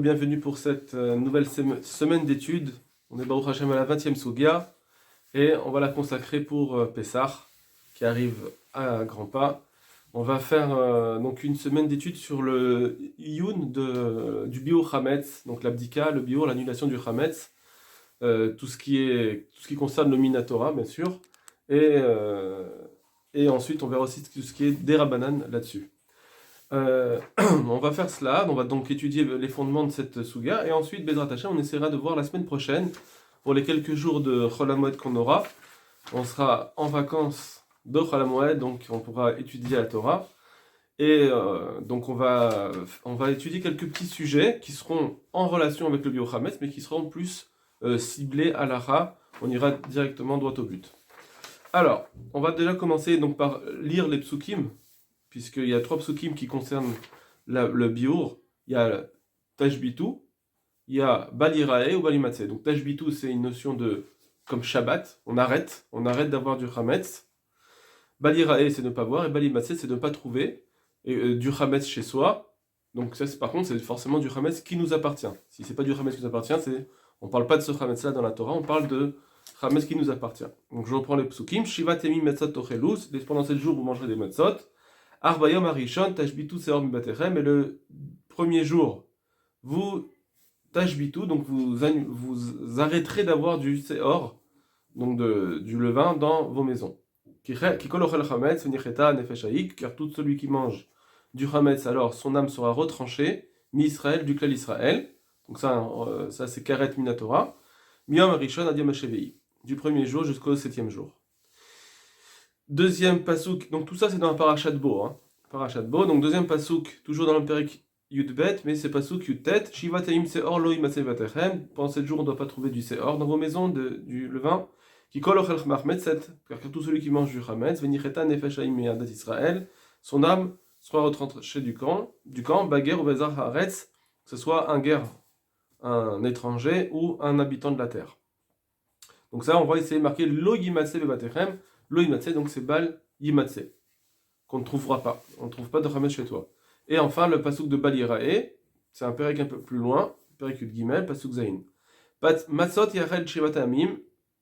bienvenue pour cette nouvelle semaine d'études. On est Baruch Hashem à la 20e Sugia et on va la consacrer pour Pessah qui arrive à grands pas. On va faire donc une semaine d'études sur le Iyun du Biur Hametz, donc l'abdika, le Biur, l'annulation du Hametz, tout ce qui concerne le Minatora bien sûr, et ensuite on verra aussi tout ce qui est Derabanan là-dessus. On va faire cela, on va donc étudier les fondements de cette Suga, et ensuite, Bezrat Hashem, on essaiera de voir la semaine prochaine, pour les quelques jours de Chol HaMoed qu'on aura. On sera en vacances de Chol HaMoed, donc on pourra étudier la Torah. Et donc on va étudier quelques petits sujets qui seront en relation avec le Biur Hametz, mais qui seront plus ciblés à l'Ara. On ira directement droit au but. Alors, on va déjà commencer donc par lire les psukim, puisqu'il y a 3 psukim qui concernent le biur. Il y a Tashbitu, il y a Balirae ou Balimatse. Donc Tashbitu, c'est une notion de, comme Shabbat, on arrête d'avoir du Hametz. Balirae, c'est ne pas voir, et Balimatse, c'est de ne pas trouver du Hametz chez soi. Donc ça, par contre, c'est forcément du Hametz qui nous appartient. Si c'est pas du Hametz qui nous appartient, on parle pas de ce Hametz-là dans la Torah, on parle de Hametz qui nous appartient. Donc je reprends les psukim. Shiva temi metzot tochelus, pendant 7 jours vous mangerez des metzot. Arbayom Arishon, Tashbitu Seor Mibatechem, et le premier jour, vous Tashbitu, donc vous arrêterez d'avoir du Seor, donc du levain, dans vos maisons. Kikol ochel chametz, v'nicheta nefeshaik, car tout celui qui mange du chametz, alors son âme sera retranchée, mi-Israël, du clan Israël. Donc ça c'est Karet Minatora. Miyom Arishon ad Yom HaShevei, du premier jour jusqu'au 7e jour. Deuxième pasouk, donc tout ça c'est dans la parashat Bo, Parashat Bo, donc deuxième pasouk, toujours dans le Perek Yudbet, mais c'est pasouk Yudtet, Shiva Taim Seor Lo Imatse Vatechem, pendant 7 jours on ne doit pas trouver du Seor dans vos maisons, du levain, qui kol ochel chmachmetzet, car tout celui qui mange du chametz, venicheta nefesh haim me'adat Israël, son âme sera retranchée du camp, baguer ou bezar haaretz, que ce soit un guerre, un étranger ou un habitant de la terre. Donc ça on va essayer de marquer Lo Imatse Vatechem. Lo Imatse, donc c'est Bal Yimatse, qu'on ne trouvera pas. On ne trouve pas de Hametz chez toi. Et enfin, le pasouk de Balirae, c'est un perek un peu plus loin, perek Yud Gimel, pasouk Zayin. Matzot Yachel Shivat Amim,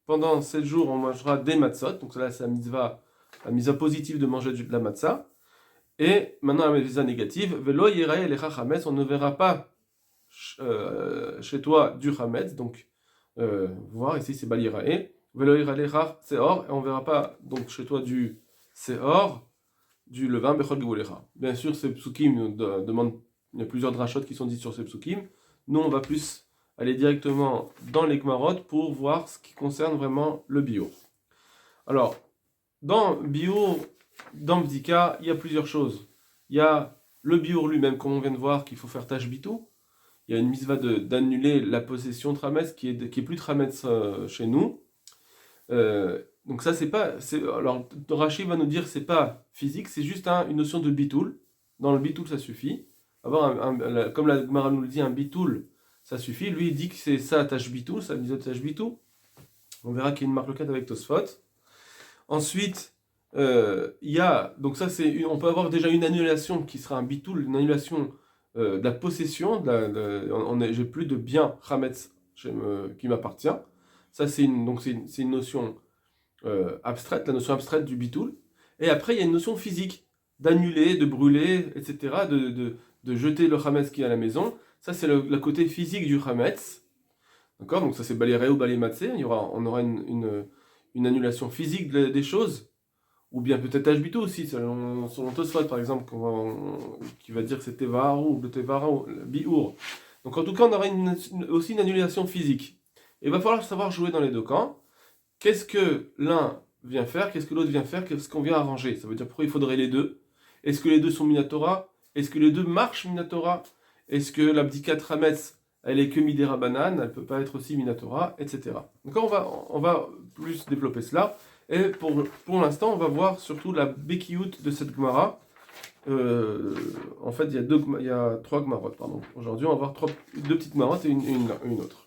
pendant 7 jours, on mangera des matzot, donc là c'est la mitzvah positive de manger de la matzah. Et maintenant la mitzvah négative, Velo Yerae Lecha Hametz, on ne verra pas chez toi du Hametz, donc voir ici c'est Balirae. Seor, et on ne verra pas donc chez toi du Seor, du levain, Bechol Geulecha. Bien sûr, ces psukim demandent, il y a plusieurs drachot qui sont dites sur ces psukim. Nous, on va plus aller directement dans les Gmarot pour voir ce qui concerne vraiment le bio. Alors, dans bio, dans Bdika, il y a plusieurs choses. Il y a le bio lui-même, comme on vient de voir, qu'il faut faire Tashbitu. Il y a une mitzvah d'annuler la possession de Hametz qui est plus de Hametz chez nous. Donc ça alors Rashi va nous dire c'est pas physique, c'est juste une notion de bitoul. Dans le bitoul ça suffit. Comme la Gemara nous le dit, un bitoul ça suffit. Lui il dit que c'est ça tâche bitoul, ça dit tâche bitoul. On verra qu'il y a une marque avec Tosfot. Ensuite il y a, donc ça on peut avoir déjà une annulation qui sera un bitoul, une annulation de la possession. J'ai plus de bien Hametz qui m'appartient. Ça, c'est une notion abstraite, la notion abstraite du bitoul. Et après, il y a une notion physique, d'annuler, de brûler, etc., de jeter le chametz qui est à la maison. Ça, c'est le côté physique du chametz. D'accord? Donc ça, c'est baliré ou balimatse. On aura une annulation physique des choses. Ou bien peut-être ashbitu aussi, selon Tosfot, par exemple, qui va dire que c'est tevara ou le tevara ou le biur. Donc en tout cas, on aura aussi une annulation physique. Il va falloir savoir jouer dans les deux camps. Qu'est-ce que l'un vient faire, qu'est-ce que l'autre vient faire, qu'est-ce qu'on vient arranger. Ça veut dire pourquoi il faudrait les deux. Est-ce que les deux sont Minatora? Est-ce que les deux marchent Minatora? Est-ce que l'abdikat Hametz, elle est que Midera Banane, elle ne peut pas être aussi Minatora, etc. Donc on va plus développer cela. Et pour l'instant, on va voir surtout la Bekiyut de cette Gemara. En fait, il y a 3 Gemarot, pardon. Aujourd'hui, on va voir 2 petites Gemarot et une autre.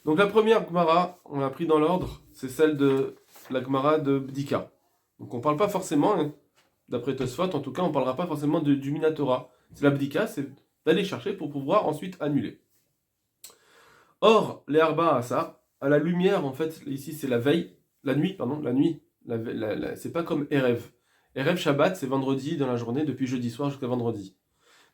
Donc la première Gemara, on l'a pris dans l'ordre, c'est celle de la Gemara de Bdika. Donc on ne parle pas forcément, d'après Tosfot, en tout cas, on ne parlera pas forcément du Minatora. C'est la Bdika, c'est d'aller chercher pour pouvoir ensuite annuler. Or, les arba asar, à la lumière, en fait, ici c'est la veille, la nuit, c'est pas comme Erev. Erev Shabbat, c'est vendredi dans la journée, depuis jeudi soir jusqu'à vendredi.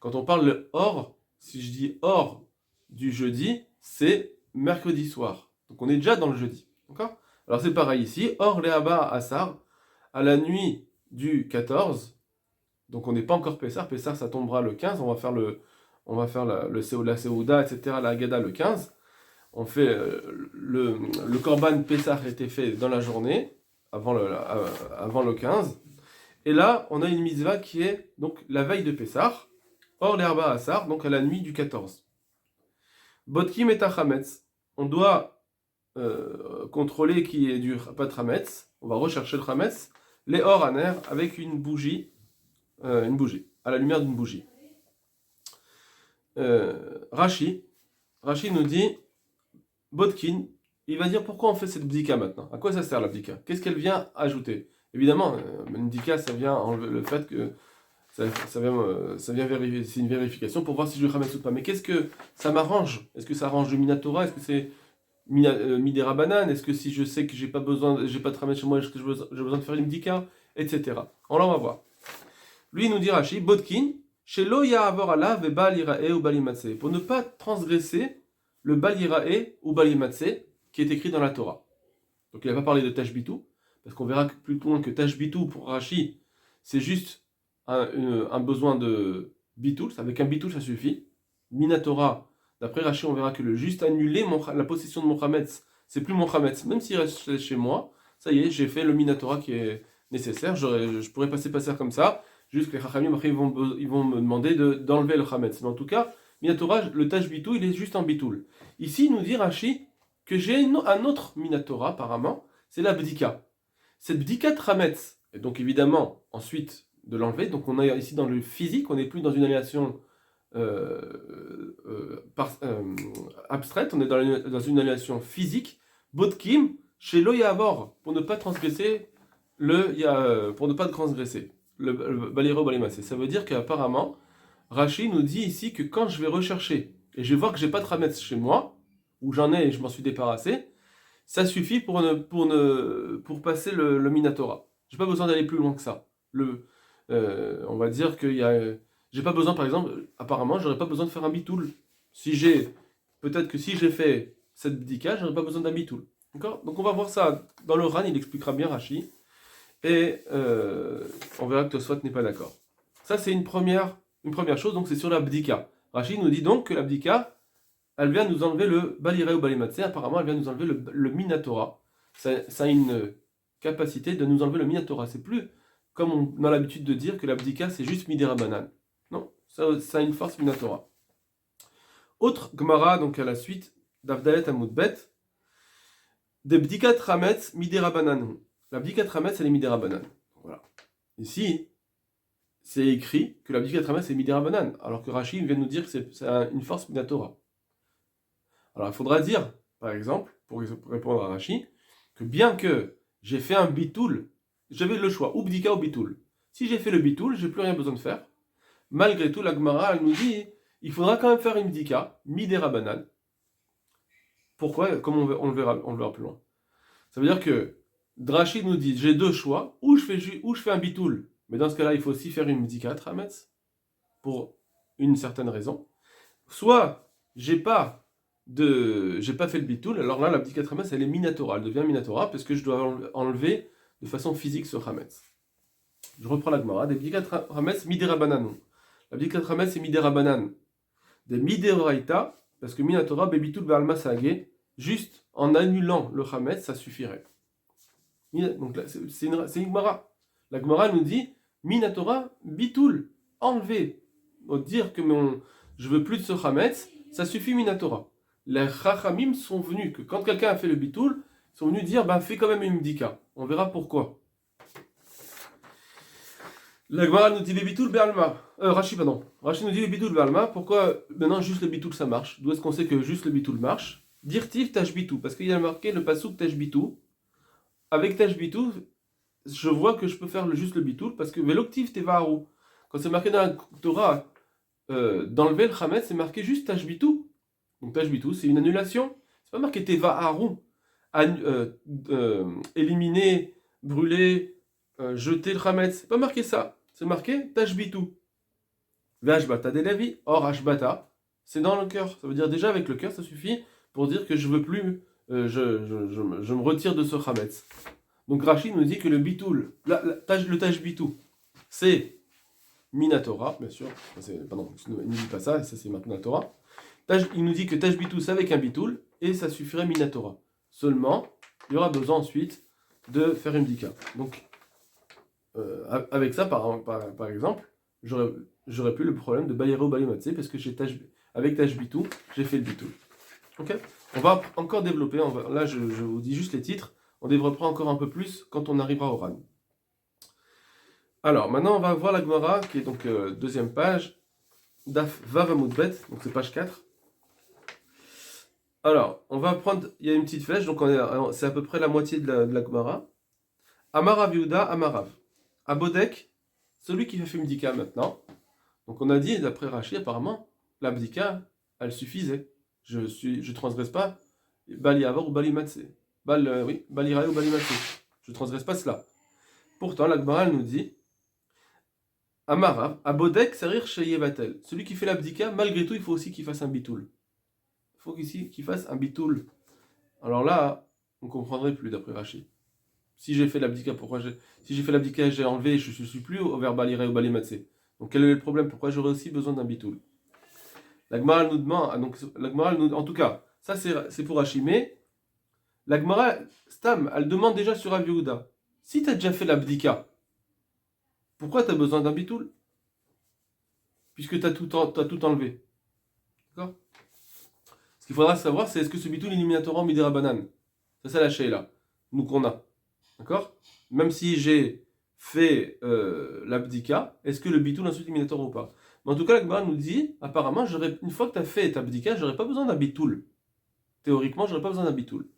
Quand on parle de or, si je dis or du jeudi, c'est mercredi soir. Donc on est déjà dans le jeudi. D'accord? Alors c'est pareil ici, or les arba asar, à la nuit du 14, donc on n'est pas encore Pessah, Pessah ça tombera le 15, on va faire la Seouda, etc., la Haggadah le 15. On fait le Korban Pessah était fait dans la journée, avant le 15. Et là, on a une mitzvah qui est donc la veille de Pessah, hors l'herba Assar, donc à la nuit du 14. Bodkim et Tachametz. On doit contrôler qui est du pas de Chametz. On va rechercher le Chametz. Les hors aner avec une bougie, à la lumière d'une bougie. Rashi nous dit Bodkin, il va dire pourquoi on fait cette bdika maintenant. À quoi ça sert la bdika? Qu'est-ce qu'elle vient ajouter? Évidemment, une bdika, ça vient enlever le fait que ça vient vérifier, c'est une vérification pour voir si je le ramène ou pas. Mais qu'est-ce que ça m'arrange? Est-ce que ça arrange le Minatora? Est-ce que c'est Midera Banane? Est-ce que si je sais que j'ai pas de ramène chez moi, est-ce que j'ai besoin de faire une bdika? Etc. Alors on va voir. Lui, il nous dit Rashi, Bodkin, chez Lo Ya'avor Allah ve Bal Yira'e ou Balimatse. Pour ne pas transgresser le Bal Yira'e ou Balimatse qui est écrit dans la Torah. Donc il n'a pas parlé de Tashbitu, parce qu'on verra plus loin que Tashbitu pour Rashi, c'est juste un besoin de Bitul, avec un Bitul ça suffit. Minatora, d'après Rashi, on verra que le juste annuler la possession de mon Chametz, c'est plus mon Chametz, même s'il reste chez moi, ça y est, j'ai fait le Minatora qui est nécessaire, je pourrais passer comme ça, juste que les Chachamim après ils vont me demander d'enlever le Chametz. Mais en tout cas, Minatora, le Tashbitu, il est juste en Bitul. Ici, il nous dit Rashi que j'ai un autre Minatora apparemment, c'est la Bdika. Cette Bdika de Chametz, et donc évidemment, ensuite de l'enlever, donc on est ici dans le physique, on n'est plus dans une annulation abstraite, on est dans une annulation physique, Bodkim, chez Lo Ya'avor, pour ne pas transgresser pour ne pas transgresser le Baliro Balimassé. Ça veut dire qu'apparemment, Rashi nous dit ici que quand je vais rechercher, et je vais voir que j'ai pas de Chametz chez moi, ou j'en ai et je m'en suis débarrassé, ça suffit pour passer le Minatora. J'ai pas besoin d'aller plus loin que ça. On va dire j'ai pas besoin, par exemple, apparemment, j'aurais pas besoin de faire un bitoul. Peut-être que si j'ai fait cette bdika, j'aurais pas besoin d'un bitoul. D'accord? Donc on va voir ça dans le Ran, il expliquera bien Rashi, et on verra que Tosfot n'est pas d'accord. Ça c'est une première chose, donc c'est sur la bdika. Rashi nous dit donc que la bdika, elle vient nous enlever le baliré ou balimatse, apparemment elle vient nous enlever le minatora. Ça a une capacité de nous enlever le minatora. C'est plus comme on a l'habitude de dire que la bdika c'est juste midera banane. Non, ça a une force minatora. Autre Gemara, donc à la suite, d'Avdalet Amoudbet, de bdikat rametz midera banane. La bdikat rametz elle est midera banane. Voilà. Ici, c'est écrit que la bdikat rametz est midera banane, alors que Rashi vient nous dire que c'est une force minatora. Alors il faudra dire, par exemple, pour répondre à Rashi, que bien que j'ai fait un bitoul, j'avais le choix, ou bdika ou bitoul. Si j'ai fait le bitoul, j'ai plus rien besoin de faire. Malgré tout, la Gemara, elle nous dit, il faudra quand même faire une bdika, midera banane. Pourquoi? Comme on le verra plus loin. Ça veut dire que Rashi nous dit, j'ai deux choix, ou je fais un bitoul, mais dans ce cas-là, il faut aussi faire une bdika trametz, pour une certaine raison. Soit, j'ai pas fait le bitoul, alors là, la bdika trametz, elle est minatora, elle devient minatora, parce que je dois enlever de façon physique ce chametz. Je reprends la Gemara, des bdika trametz midera bananon. La bdika trametz c'est midera banan. Des mideraita, parce que minatora bebitul be'alma sagé, juste en annulant le chametz, ça suffirait. Donc là, c'est une Gemara. La Gemara nous dit minatora bitul, enlever. Dire que je veux plus de ce chametz, ça suffit minatora. Les chachamim sont venus, que quand quelqu'un a fait le bitul, ils sont venus dire fais quand même une bdika. On verra pourquoi. La Gemara nous dit bitul be'alma. Rashi nous dit bitul be'alma. Pourquoi maintenant juste le bitul ça marche? D'où est-ce qu'on sait que juste le bitul marche? Dirtiv tashbitu, parce qu'il y a marqué le pasuk tashbitu. Avec tashbitu, je vois que je peux faire juste le bitul, parce que veloktiv tevaru. Quand c'est marqué dans la Torah, d'enlever le chametz, c'est marqué juste tashbitu. Donc tashbitu, c'est une annulation. C'est pas marqué teva haru, éliminer, brûler, jeter le chametz. C'est pas marqué ça. C'est marqué tashbitu. Ve'ashbata de Levi. Or ashbata, c'est dans le cœur. Ça veut dire déjà avec le cœur, ça suffit pour dire que je veux plus, je me retire de ce chametz. Donc Rachid nous dit que le bitoul, le tashbitu, c'est Minatora, bien sûr. Pardon, il ne dit pas ça, et ça c'est maintenant la Torah. Il nous dit que tashbitu c'est avec un bitoul, et ça suffirait Minatora. Seulement, il y aura besoin ensuite de faire une bdika. Donc, avec ça, par exemple, j'aurais plus le problème de Bayero Balimatse, parce que avec tashbitu, j'ai fait le bitoul. Ok. On va encore développer, là je vous dis juste les titres, on développera encore un peu plus quand on arrivera au Ran. Alors, maintenant on va voir la Gemara, qui est donc deuxième page, Daf Vav Amud Bet, donc c'est page 4. Alors, on va prendre, il y a une petite flèche, donc c'est à peu près la moitié de la Gemara. Amarav Yehuda, Amarav. Abodek, celui qui fait Bdika maintenant. Donc on a dit, d'après Rashi, apparemment, la Bdika, elle suffisait. Je transgresse pas Bali Avar ou Bali Matse. Bali Raya ou Bali Matse. Je transgresse pas cela. Pourtant, la Gemara nous dit Amarav, Abodek, Sarir Sheyevatel. Celui qui fait l'abdika, malgré tout, il faut aussi qu'il fasse un bitoul. Il faut qu'il fasse un bitoul. Alors là, on ne comprendrait plus d'après Rashi. Si j'ai fait l'abdika, si j'ai fait l'abdika et j'ai enlevé, je ne suis plus au vers Baliré ou Balimatse. Donc quel est le problème? Pourquoi j'aurais aussi besoin d'un bitoul? La Gemara nous demande, en tout cas, ça c'est pour Rashi, mais la Gemara, Stam, elle demande déjà sur Rav Yehuda. Si tu as déjà fait l'abdika, pourquoi tu as besoin d'un bitoul? Puisque tu as tout enlevé. D'accord? Ce qu'il faudra savoir, c'est est-ce que ce bitoul est éliminatoire ou midera banane? C'est ça la sheila, nous qu'on a. D'accord? Même si j'ai fait l'abdika, est-ce que le bitoul est ensuite éliminatoire ou pas? Mais en tout cas, la Gemara nous dit, apparemment, une fois que tu as fait ta abdika, j'aurais pas besoin d'un bitoul. Théoriquement, j'aurais pas besoin d'un bitoul.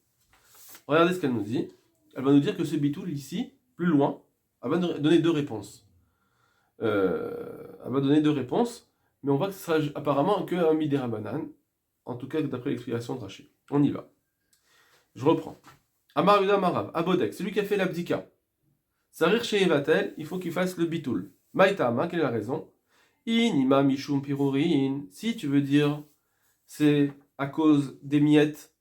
Regardez ce qu'elle nous dit. Elle va nous dire que ce bitoul ici, plus loin, elle va donner deux réponses. Elle va donner deux réponses, mais on voit que ce sera apparemment qu'un midera banane. En tout cas, d'après l'explication de Rachid. On y va. Je reprends. Amar Yuda Marav, Abodek, celui qui a fait l'abdika. Sarir Sheyevatel, il faut qu'il fasse le bitoul. Maïtama, quelle est la raison? Inima Mishum Pirurin. Si tu veux dire, c'est à cause des miettes.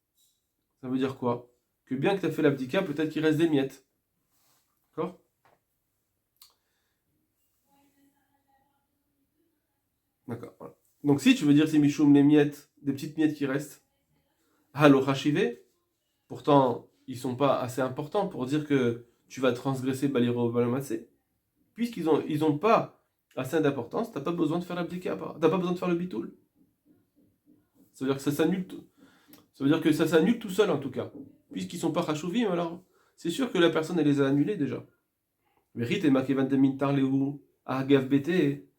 Ça veut dire quoi? Que bien que tu as fait l'abdika, peut-être qu'il reste des miettes. D'accord? D'accord. Voilà. Donc si tu veux dire c'est Mishum les miettes, des petites miettes qui restent, Halo Hashive, pourtant ils sont pas assez importants pour dire que tu vas transgresser Baliro Balamatse, puisqu'ils ont pas assez d'importance, t'as pas besoin de faire l'abdika, t'as pas besoin de faire le bitoul. Ça veut dire que ça s'annule tout seul en tout cas, puisqu'ils sont pas Hashuvim, alors c'est sûr que la personne elle les a annulés déjà. Vérite Makevan de Mintar Lehu, Agav BT.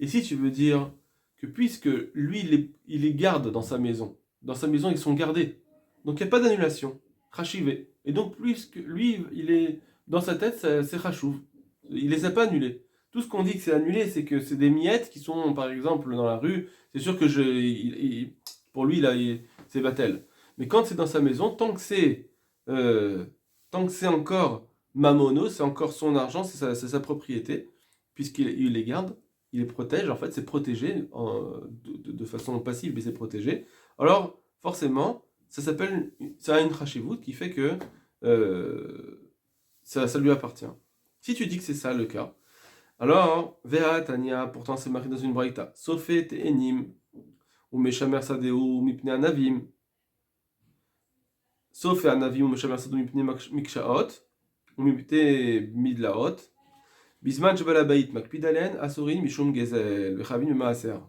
Et si tu veux dire que puisque lui, il les garde dans sa maison ils sont gardés. Donc il n'y a pas d'annulation. Rachivé. Et donc, puisque lui, il est dans sa tête, c'est Rachouv. Il les a pas annulés. Tout ce qu'on dit que c'est annulé, c'est que c'est des miettes qui sont, par exemple, dans la rue. C'est sûr que pour lui, là, c'est Vatel. Mais quand c'est dans sa maison, tant que c'est encore Mamono, c'est encore son argent, c'est sa propriété, puisqu'il les garde, il les protège, en fait, c'est protégé de façon passive, mais c'est protégé. Alors, forcément, ça a une chashivut qui fait que ça lui appartient. Si tu dis que c'est ça le cas, alors, Vea Tania, pourtant c'est marqué dans une braïta, Sofet Enim, ou Meshamer Sadeu, ou Mipne Anavim, Sofet Anavim, ou Meshamer Sadeu, Mipne Mikshaot, ou Mipne Midlaot, Bisman Shebalabait, Makpidalen, Asurin, Mishum Gezel, Vechavin Maaser.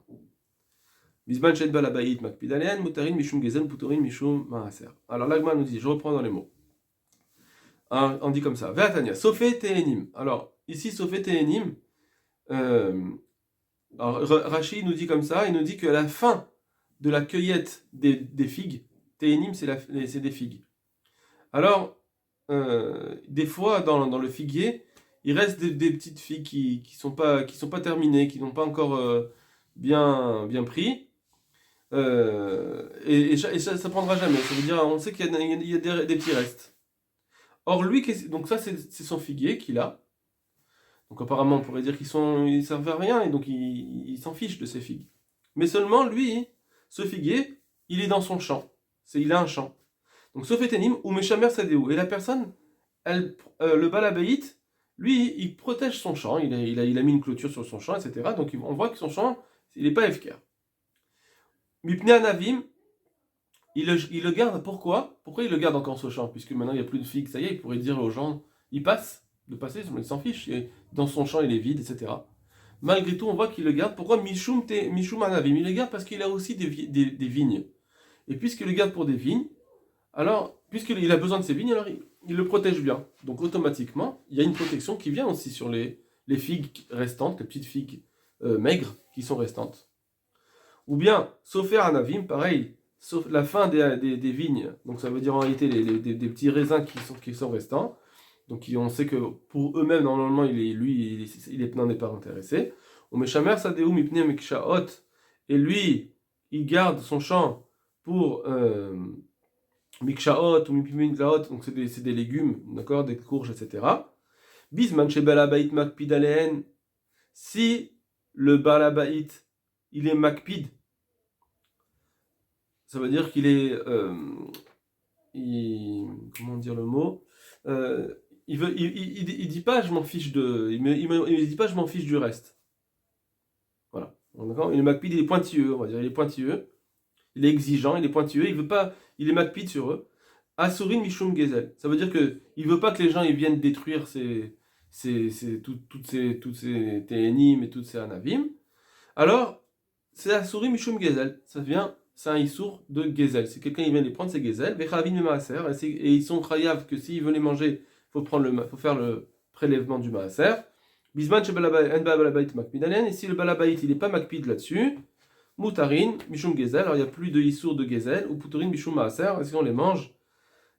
Bisman Shebalabait, Makpidalen, Mutarin, Mishum Gezel, Putorin, Mishum Maaser. Alors l'Agma nous dit, je reprends dans les mots. On dit comme ça, Veatania, Sofet Enim. Alors, ici, Sofet Enim, Rashi nous dit comme ça, il nous dit qu'à la fin de la cueillette des figues, Téhénim c'est des figues. Alors, des fois dans le figuier, il reste des petites figues qui sont pas terminées, qui n'ont pas encore bien pris. Et ça prendra jamais. Ça veut dire, on sait qu'il y a des petits restes. Or, lui, donc ça, c'est son figuier qu'il a. Donc apparemment, on pourrait dire ils servent à rien, et donc il s'en fiche de ces figues. Mais seulement, lui, ce figuier, il est dans son champ. Il a un champ. Donc, sauf éténim, ou Meshamer Sadéou. Et la personne, le balabéite, lui, il protège son champ, il a mis une clôture sur son champ, etc. Donc on voit que son champ, il n'est pas efker. Mipne Anavim, il le garde, pourquoi il le garde encore ce champ? Puisque maintenant il n'y a plus de figues, ça y est, il pourrait dire aux gens, il passe, de passer, il s'en fiche, dans son champ il est vide, etc. Malgré tout, on voit qu'il le garde. Pourquoi Mishum Anavim? Il le garde parce qu'il a aussi des vignes. Et puisqu'il le garde pour des vignes, alors, puisqu'il a besoin de ces vignes, alors il le protège bien. Donc automatiquement, il y a une protection qui vient aussi sur les figues restantes, les petites figues maigres qui sont restantes. Ou bien, Sofer Anavim, pareil, sauf la fin des vignes, donc ça veut dire en réalité des petits raisins qui sont restants. Donc on sait que pour eux-mêmes, normalement, il n'en est pas intéressé. On met Shamer Sadeum Ipne Mekshaot, et lui, il garde son champ pour Mikshaot ou Mipiminglaot, donc c'est des légumes, d'accord, des courges, etc. Bisman chez Balabait Makpid Aleen, si le Balabait, il est Makpid, ça veut dire qu'il est. Comment dire le mot il dit pas je m'en fiche de. Il dit pas je m'en fiche du reste. Voilà. D'accord. Le Makpid, il est pointilleux, on va dire. Il est pointilleux. Il est exigeant, il est pointilleux. Il veut pas. Il est Makpid sur eux. Asurin Mishum Gezel. Ça veut dire que il veut pas que les gens ils viennent détruire toutes ces Ténim et toutes ces Anavim. Alors, c'est Asurin Mishum Gezel. Ça vient. C'est un issour de gezel. Si quelqu'un vient les prendre, c'est gezel. Et ils sont chayav que s'ils veulent les manger, faut faire le prélèvement du maaser. Bisman chez balabait makpid. Et si le balabait il n'est pas makpid là-dessus, mutarin mishum gezel. Alors il n'y a plus de issour de gezel ou puturin mishum maaser. Et si on les mange,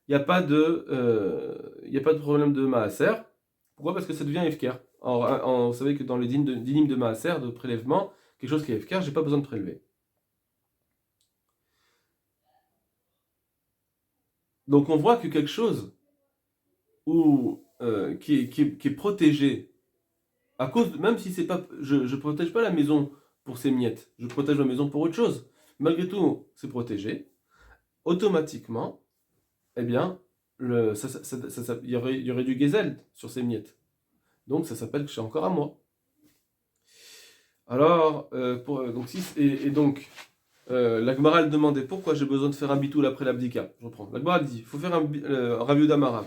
il n'y a pas de problème de maaser. Pourquoi? Parce que ça devient efker. Vous savez que dans les dynimes de maaser, de prélèvement, quelque chose qui est efker, j'ai pas besoin de prélever. Donc on voit que quelque chose qui est protégé, à cause, même si c'est pas, je protège pas la maison pour ses miettes, je protège la maison pour autre chose. Malgré tout, c'est protégé. Automatiquement, eh bien, il y aurait du gazelle sur ces miettes. Donc ça s'appelle que c'est encore à moi. Alors, donc, la Gemara demandait pourquoi j'ai besoin de faire un bitoul après l'abdika. Je reprends. La Gemara dit il faut faire un Rav Yehuda Marav.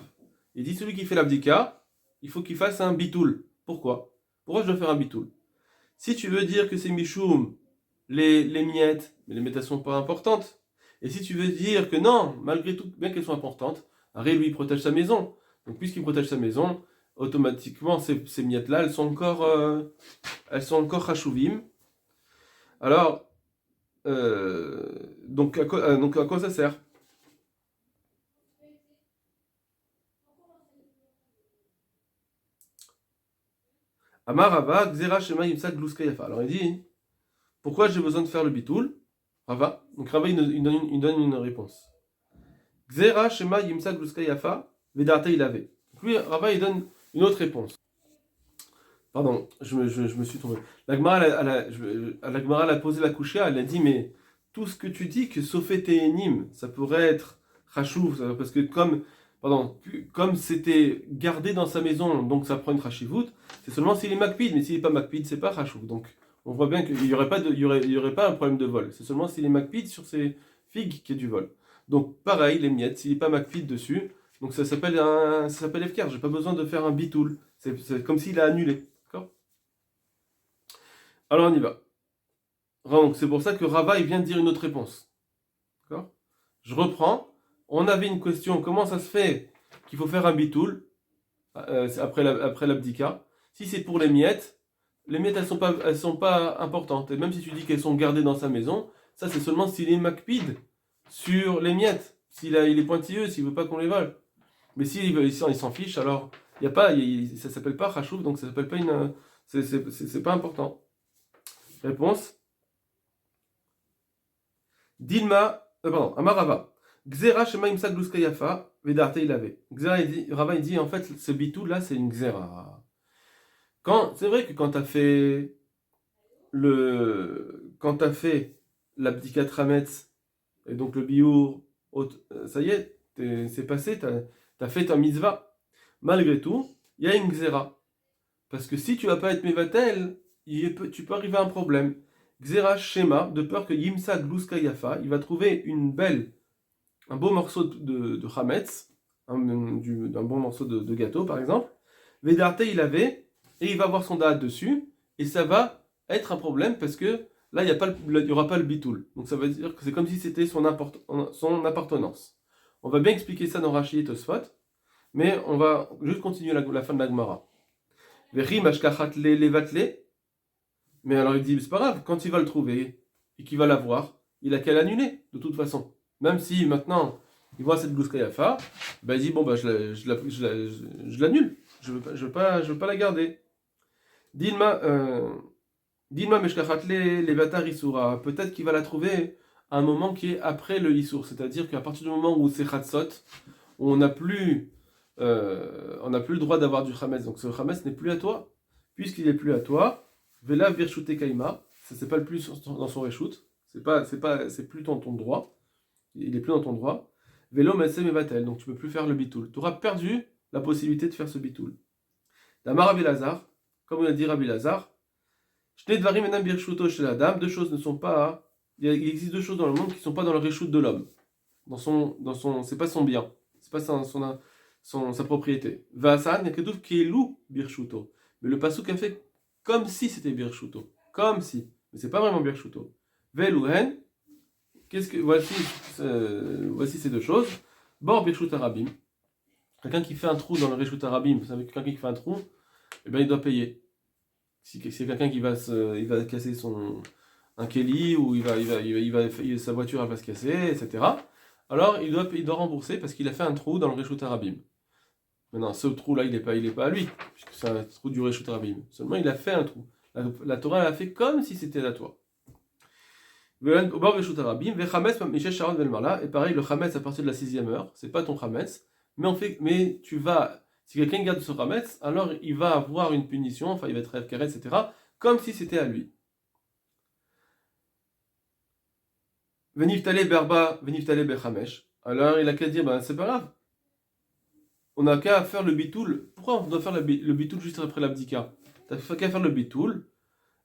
Il dit celui qui fait l'abdika, il faut qu'il fasse un bitoul. Pourquoi je dois faire un bitoul? Si tu veux dire que c'est Mishoum, les miettes, mais les miettes elles sont pas importantes. Et si tu veux dire que non, malgré tout, bien qu'elles soient importantes, Harry lui protège sa maison. Donc puisqu'il protège sa maison, automatiquement ces miettes-là, elles sont encore Hashuvim. Alors, donc à quoi ça sert? Amarava, Xera Shema Yimsa Gluskayafa. Alors il dit, pourquoi j'ai besoin de faire le bitoul? Rava. Donc Rava il donne une réponse. Xera Shema Yimsa Gluskayafa, Vedarte il avait. Puis Rava il donne une autre réponse. Pardon, je me suis trompé. La Gemara elle a posé la couchée, elle a dit, mais tout ce que tu dis que Sofet et Enim, ça pourrait être Chachouv, parce que comme c'était gardé dans sa maison, donc ça prend une Chachivout, c'est seulement s'il est Makpid, mais s'il n'est pas Makpid, c'est pas Chachouv. Donc on voit bien qu'il n'y aurait pas un problème de vol. C'est seulement s'il est Makpid sur ses figues qu'il y a du vol. Donc pareil, les miettes, s'il n'est pas Makpid dessus, donc ça s'appelle Efkar, j'ai pas besoin de faire un bitoul. C'est comme s'il a annulé. Alors on y va. Donc c'est pour ça que Rava il vient de dire une autre réponse. D'accord? Je reprends. On avait une question, comment ça se fait qu'il faut faire un bitoul après l'abdika? Si c'est pour les miettes elles sont pas importantes. Et même si tu dis qu'elles sont gardées dans sa maison, ça c'est seulement s'il est makpid sur les miettes. Il est pointilleux, s'il veut pas qu'on les vole. Mais il s'en fiche, alors il y a pas, ça s'appelle pas chashuv, donc ça s'appelle pas c'est pas important. Réponse. Dilma, pardon, Amarava. Xera Shema Imsa Gluska Yafa, Vedarte il avait. Xera, Rava, il dit en fait, ce bitou là, c'est une Xera. C'est vrai que quand t'as fait l'abdikat Hametz, et donc le biour, ça y est, c'est passé, t'as fait ta mitzvah. Malgré tout, il y a une Xera. Parce que si tu vas pas être Mevatel, tu peux arriver à un problème. Xera Shema, de peur que Yimsa Gluska Yafa, il va trouver un beau morceau de Hametz, d'un bon morceau de gâteau par exemple. Vedarte il avait, et il va avoir son date dessus, et ça va être un problème parce que là il n'y aura pas le bitoul. Donc ça veut dire que c'est comme si c'était son appartenance. On va bien expliquer ça dans Rashi et Tosfot, mais on va juste continuer la fin de la Gemara. Verim ashkachat levatle. Mais alors il dit, c'est pas grave, quand il va le trouver et qu'il va l'avoir, il a qu'à l'annuler, de toute façon. Même si maintenant il voit cette Gluska Yafa, ben il dit, bon, bah, je l'annule, je veux pas la garder. Dilma Meshkachat Levatar Isura, peut-être qu'il va la trouver à un moment qui est après le Issour, c'est-à-dire qu'à partir du moment où c'est Chatzot, on n'a plus le droit d'avoir du Chametz, donc ce Chametz n'est plus à toi, puisqu'il n'est plus à toi. Vela virshute kaima, ça c'est pas le plus dans son reshoot, c'est plus dans ton droit, il est plus dans ton droit. Velo messe mevatel, donc tu peux plus faire le bitoul. Tu auras perdu la possibilité de faire ce bitoul. Damar Rabbi Lazar, comme on a dit Rabbi Lazar, shnei dvarim enam birshuto chez la dame, deux choses ne sont pas, il existe deux choses dans le monde qui ne sont pas dans le reshoot de l'homme, c'est pas son bien, c'est pas sa propriété. Vasan yaketuf keilu birshuto, mais le pasuk a fait comme si c'était Birshuto. Comme si. Mais c'est pas vraiment Birshuto. Velouhen, voici ces deux choses. Bor Birshut Arabim. Quelqu'un qui fait un trou dans le Reshut Arabim, vous savez, quelqu'un qui fait un trou, eh bien il doit payer. Si c'est quelqu'un qui il va casser un Kelly, ou sa voiture elle va se casser, etc. Alors il doit rembourser parce qu'il a fait un trou dans le Reshut Arabim. Maintenant, ce trou-là, il n'est pas à lui, puisque c'est un trou du Reshut Rabim. Seulement, il a fait un trou. La Torah l'a fait comme si c'était à toi. Et pareil, le Chametz à partir de la 6e heure, c'est pas ton Chametz, mais si quelqu'un garde ce Chametz, alors il va avoir une punition, enfin il va être carré, etc., comme si c'était à lui. Veniftale berba, veniftale bechamesh. Alors il a qu'à dire, ben c'est pas grave. On n'a qu'à faire le bitoul. Pourquoi on doit faire le bitoul juste après l'abdika? T'as qu'à faire le bitoul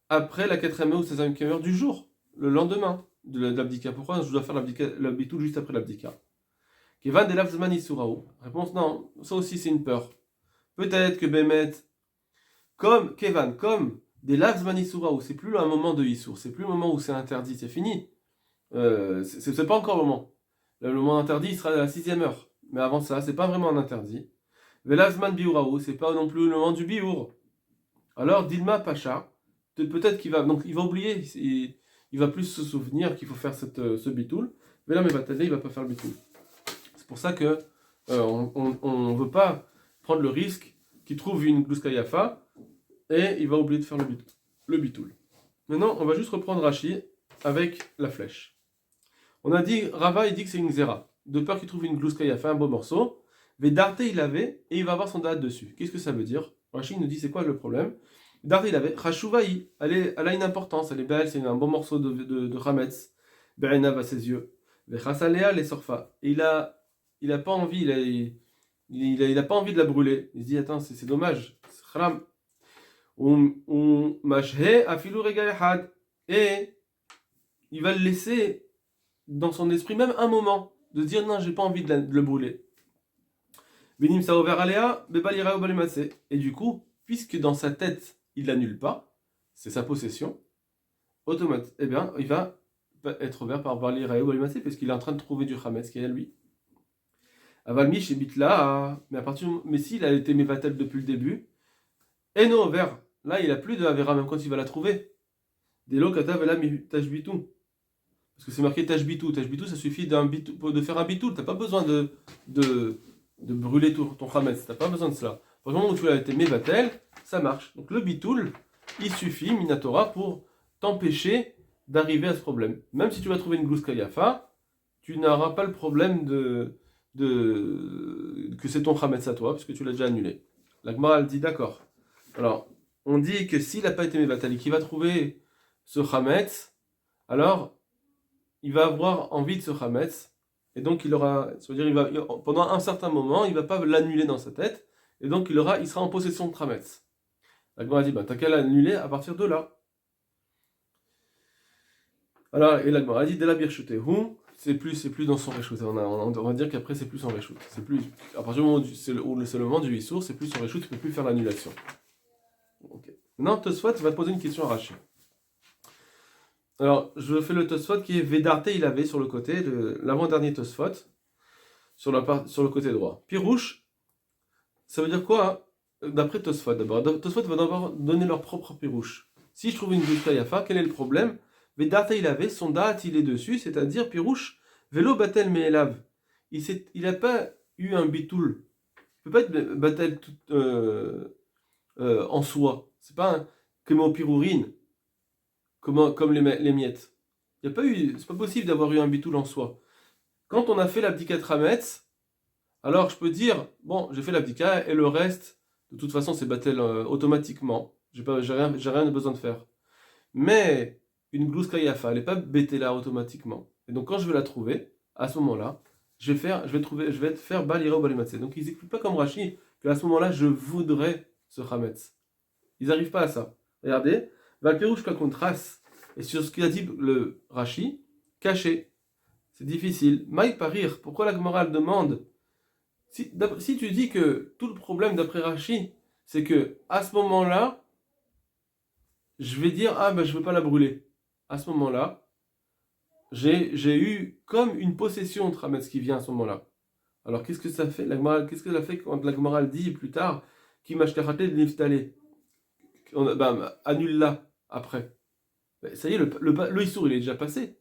après la 4e heure ou 16e heure du jour, le lendemain de l'abdika. Pourquoi je dois faire le bitoul juste après l'abdika? Kevan de lavzman isurao. Réponse non, ça aussi c'est une peur. Peut-être que Bémet, comme des lavzman isurao, c'est plus un moment de issour, c'est plus le moment où c'est interdit, c'est fini. C'est pas encore le moment. Le moment interdit il sera à la 6e heure. Mais avant ça, c'est pas vraiment un interdit. Velazman biurao, c'est pas non plus le moment du biour. Alors, Dilma Pacha, peut-être qu'il va oublier, il va plus se souvenir qu'il faut faire ce bitoul. Mais là, il va pas faire le bitoul. C'est pour ça que on veut pas prendre le risque qu'il trouve une Gluska Yafa et il va oublier de faire le bitoul. Maintenant, on va juste reprendre Rashi avec la flèche. On a dit, Rava, il dit que c'est une Xera. De peur qu'il trouve une Gluska Yafa, un beau morceau. Vedarte, il avait, et il va avoir son date dessus. Qu'est-ce que ça veut dire? Rashi nous dit, c'est quoi le problème? Vedarte, il avait. Chashouvaï, elle a une importance, elle est belle, c'est un bon morceau de Hametz. Berenav à ses yeux. Vechasalea, les sorfa. Et il a pas envie, il a pas envie de la brûler. Il se dit, attends, c'est dommage. C'est khram. Mashhe afilu regayahad. Et il va le laisser dans son esprit, même un moment, de dire non, j'ai pas envie de le brûler. Benim Saover Alea, Bebalira Obalemase. Et du coup, puisque dans sa tête, il l'annule pas, c'est sa possession, automate, eh bien, il va être ouvert par Balira Obalemase, parce qu'il est en train de trouver du Hametz qui est à lui. Avalmi chez Bitla, mais s'il a été Mevatel depuis le début, et non, vert, là, il a plus de Avera, même quand il va la trouver. Delo Kata Vela Tashbitu. Parce que c'est marqué Tashbitu. Tashbitu, ça suffit de faire un bitou. T'as pas besoin de brûler ton Hametz. T'as pas besoin de cela. Au moment où tu l'as été Mevatel, ça marche. Donc le bitoul, il suffit, Minatora, pour t'empêcher d'arriver à ce problème. Même si tu vas trouver une glouska yafa, tu n'auras pas le problème que c'est ton chametz à toi, puisque tu l'as déjà annulé. La Gemara, elle dit d'accord. Alors, on dit que s'il n'a pas été mévatali, qu'il va trouver ce chametz, alors il va avoir envie de ce chametz, et donc il aura, ça veut dire pendant un certain moment, il ne va pas l'annuler dans sa tête, et donc il sera en possession de chametz. La Gemara dit, t'as qu'à l'annuler à partir de là. Alors, et la Gemara dit, dès la birchutehu, c'est plus dans son réchoute. On va dire qu'après c'est plus en réchoute. C'est plus, à partir du moment où c'est le moment du issour, c'est plus en réchoute, tu ne peux plus faire l'annulation. Okay. Maintenant, Tosfot va te poser une question à Rashi. Alors, je fais le Tosfot qui est Vedarte, il avait sur le côté, l'avant-dernier Tosfot, sur le côté droit. Pirouche, ça veut dire quoi d'après Tosfot d'abord? Tosfot va d'abord donner leur propre pirouche. Si je trouve une glouska yafa, quel est le problème? Vedarte, il avait, son date, il est dessus, c'est-à-dire pirouche, velo batel me'elav. Il n'a pas eu un bitoul. Il ne peut pas être batel en soi. C'est pas comme au pirourine, comme les miettes. C'est pas possible d'avoir eu un bitoul en soi. Quand on a fait l'abdikat rametz, alors je peux dire, bon, j'ai fait l'abdika et le reste, de toute façon, c'est batel automatiquement. J'ai rien besoin de faire. Mais une glouska yafa, elle n'est pas bétela automatiquement. Et donc quand je vais la trouver, à ce moment-là, je vais faire balira ou balimatse. Donc ils n'expliquent pas comme Rashi qu'à ce moment-là, je voudrais ce chametz. Ils n'arrivent pas à ça. Regardez, Valperouche contraste. Et sur ce qu'il a dit le Rashi, caché. C'est difficile. Maï parir, pourquoi la Gemara demande si tu dis que tout le problème d'après Rashi, c'est que à ce moment-là, je vais dire, je ne veux pas la brûler. À ce moment-là, j'ai eu comme une possession de Hametz qui vient à ce moment-là. Alors qu'est-ce que ça fait? Qu'est-ce qu'elle a fait quand la Gemara dit plus tard, qui m'a acheté de l'iftalé? Annule-la après. Ça y est, le Issour, il est déjà passé.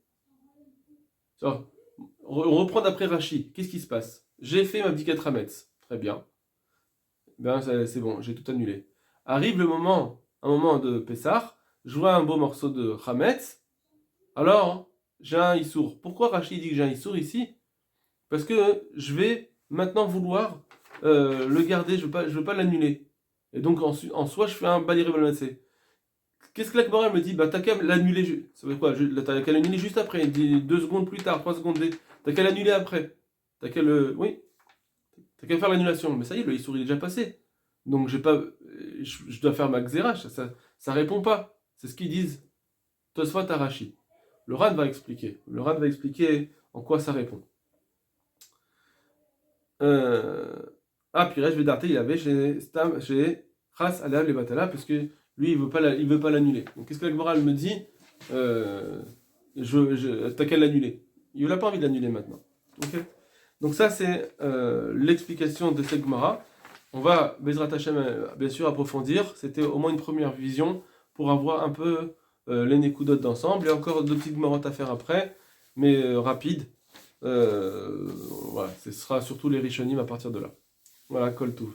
On reprend d'après Rashi. Qu'est-ce qui se passe? J'ai fait ma bdikat Hametz. Très bien. C'est bon, j'ai tout annulé. Arrive un moment de Pessah, je vois un beau morceau de Hametz. Alors, j'ai un Issour. Pourquoi Rashi dit que j'ai un Issour ici? Parce que je vais maintenant vouloir le garder, je veux pas l'annuler. Et donc en soi, je fais un baliré balmassé. Qu'est-ce que la Gemara me dit? T'as qu'à l'annuler. Ça veut dire quoi? T'as qu'à l'annuler juste après. 2 secondes plus tard, 3 secondes. T'as qu'à l'annuler après. T'as qu'à faire l'annulation. Mais ça y est, le Issour il est déjà passé. Donc je dois faire ma xérache. Ça répond pas. C'est ce qu'ils disent. Tosfot Arashi. Le Ran va expliquer. En quoi ça répond. Puis là, je vais darter, il avait chez Khas Alav les Batala, parce que lui, il veut pas l'annuler. Donc, qu'est-ce que la Gemara me dit? T'as qu'à l'annuler. Il n'a pas envie de l'annuler maintenant. Okay. Donc, ça, c'est l'explication de cette Gemara. On va, Bezrat Hashem, bien sûr, approfondir. C'était au moins une première vision pour avoir un peu les Nekudot d'ensemble. Il y a encore 2 petites Gemarotes à faire après, mais rapides. Voilà, ce sera surtout les Rishonim à partir de là. Voilà, Kol Touv.